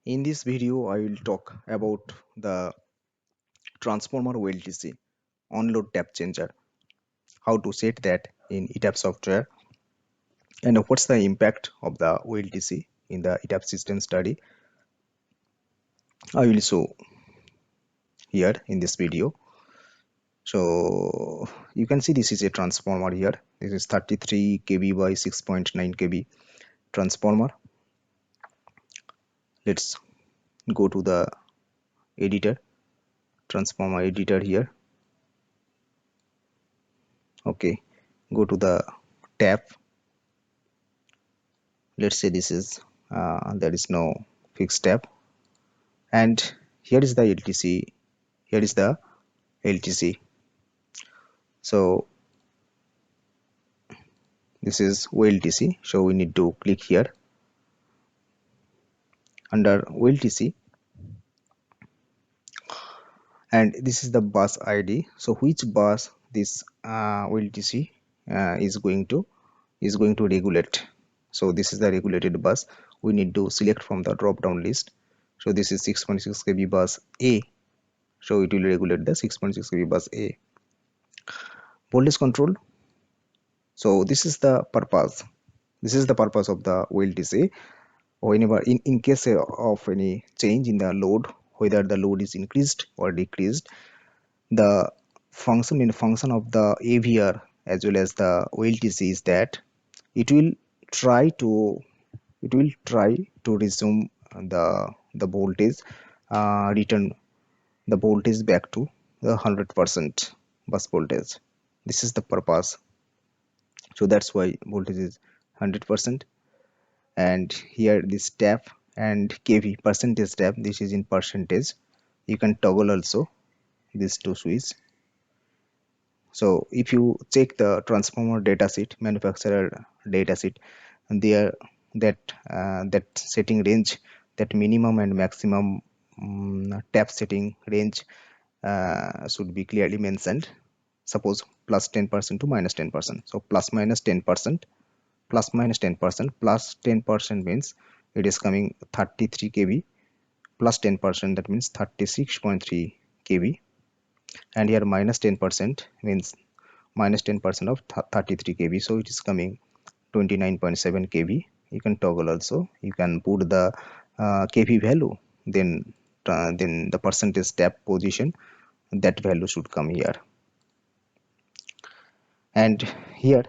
In this video, I will talk about the transformer OLTC on-load tap changer, how to set that in ETAP software, and what's the impact of the OLTC in the ETAP system study. I will show here in this video. So you can see this is a transformer here. This is 33 kV by 6.9 kV transformer. Let's go to the editor, transformer editor here. Okay, go to the tab. Let's say this is there is no fixed tab, and here is the LTC. Here is the LTC. So this is OLTC. So we need to click here under OLTC, and this is the bus ID. So which bus this OLTC is going to regulate. So this is the regulated bus. We need to select from the drop down list. So this is 6.6 kV bus A. So it will regulate the 6.6 kV bus A. Voltage control. So this is the purpose. This is the purpose of the OLTC. Whenever in case of any change in the load, whether the load is increased or decreased, the function of the AVR as well as the OLTC is that it will try to resume the voltage, return the voltage back to the 100% bus voltage. This is the purpose. So that's why voltage is 100%. And here this tap and kV percentage tap, this is in percentage. You can toggle also these two switches. So if you check the transformer datasheet, manufacturer datasheet, there that setting range, that minimum and maximum tap setting range should be clearly mentioned. Suppose plus 10% to minus 10%. So plus minus 10%, plus minus 10%, plus 10% means it is coming 33 kV, plus 10% that means 36.3 kV, and here minus 10% means minus 10% of 33 kV, so it is coming 29.7 kV. You can toggle also, you can put the kV value, then the percentage tap position, that value should come here. And here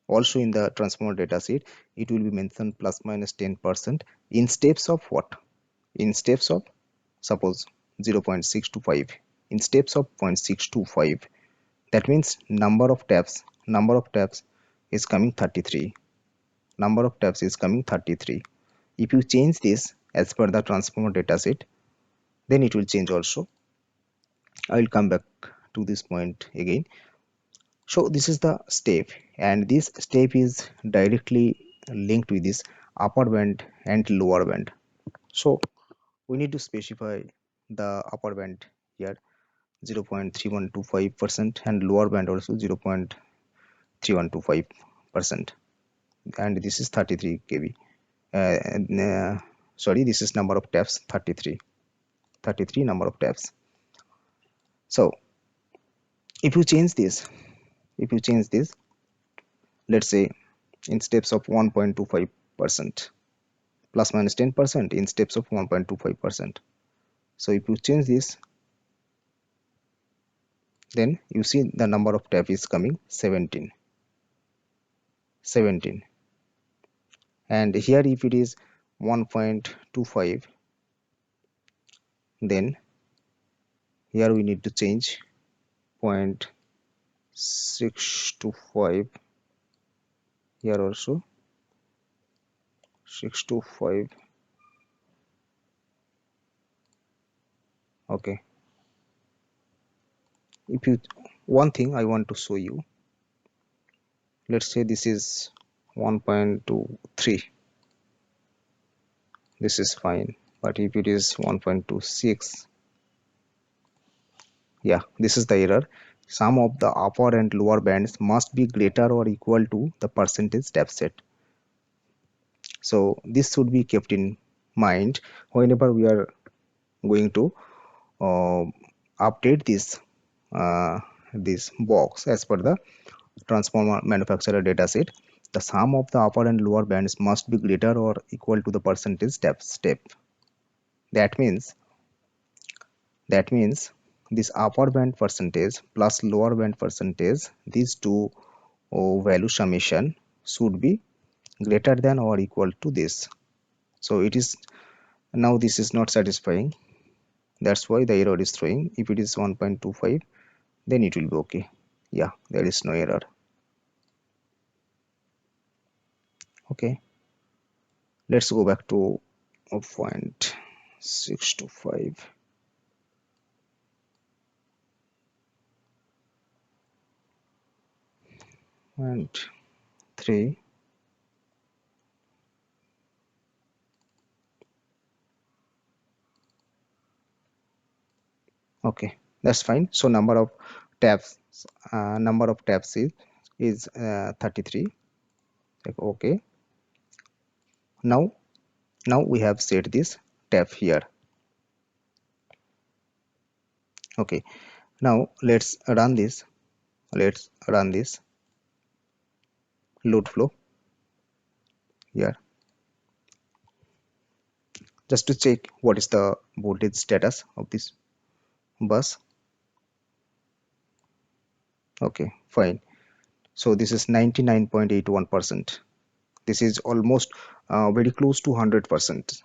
also in the transformer data sheet, it will be mentioned plus minus 10% in steps of what? In steps of, suppose 0.625, in steps of 0.625. That means number of taps is coming 33. Number of taps is coming 33. If you change this as per the transformer dataset, then it will change also. I will come back to this point again. So this is the step, and this step is directly linked with this upper band and lower band. So we need to specify the upper band here 0.3125% and lower band also 0.3125%, and this is 33 kV. Sorry, this is number of taps 33 number of taps. So if you change this, let's say in steps of 1.25%, plus minus 10% in steps of 1.25%. So if you change this, then you see the number of tap is coming 17, and here if it is 1.25, then here we need to change 0.625, here also 625. Okay, if you, one thing I want to show you, let's say this is 1.23, this is fine, but if it is 1.26, yeah, this is the error. Sum of the upper and lower bands must be greater or equal to the percentage tap set. So this should be kept in mind whenever we are going to uh, update this box as per the transformer manufacturer dataset. The sum of the upper and lower bands must be greater or equal to the percentage step. That means that means this upper band percentage plus lower band percentage, these two value summation should be greater than or equal to this. So it is now this is not satisfying. That's why the error is throwing. If it is 1.25, then it will be okay. Yeah, there is no error. Okay, let's go back to 0.625 and 3. Okay, that's fine. So number of tabs is 33. Okay, now we have set this tab here. Okay, now let's run this load flow here just to check what is the voltage status of this bus. Okay, fine. So this is 99.81%. This is almost very close to 100%.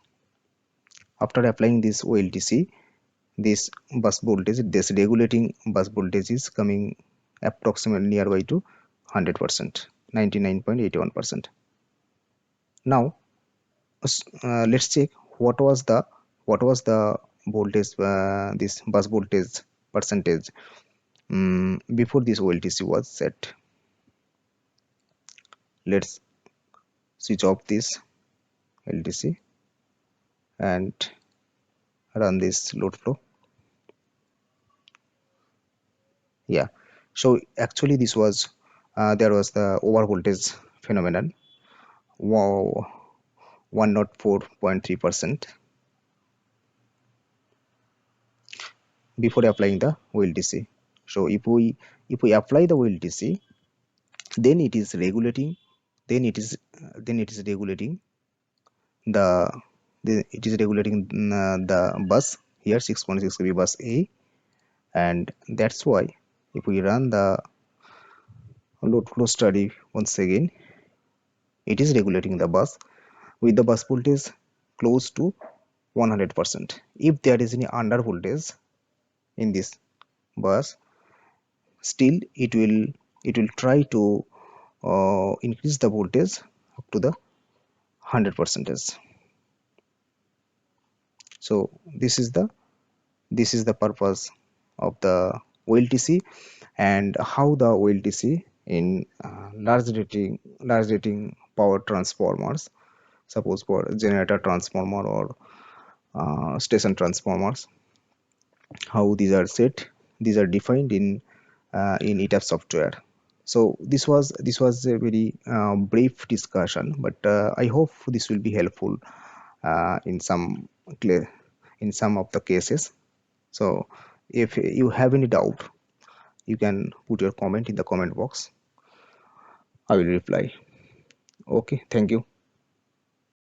After applying this OLTC, this bus voltage, this regulating bus voltage is coming approximately nearby to 100%, 99.81%. Now let's check what was the voltage, this bus voltage percentage before this OLTC was set. Let's switch off this LTC and run this load flow. Yeah, so actually this was there was the over voltage phenomenon. Wow, 104.3% before applying the OLTC. So if we apply the OLTC, then it is regulating, then it is regulating the, it is regulating the bus here 6.6 kV bus A, and that's why if we run the load flow study once again, it is regulating the bus with the bus voltage close to 100%. If there is any under voltage in this bus, still it will try to increase the voltage up to the 100%. So this is the purpose of the OLTC, and how the OLTC in large rating power transformers, suppose for generator transformer or station transformers, how these are set, these are defined in ETAP software. So this was a very brief discussion, but I hope this will be helpful in some of the cases. So if you have any doubt, you can put your comment in the comment box. I will reply. Okay, thank you.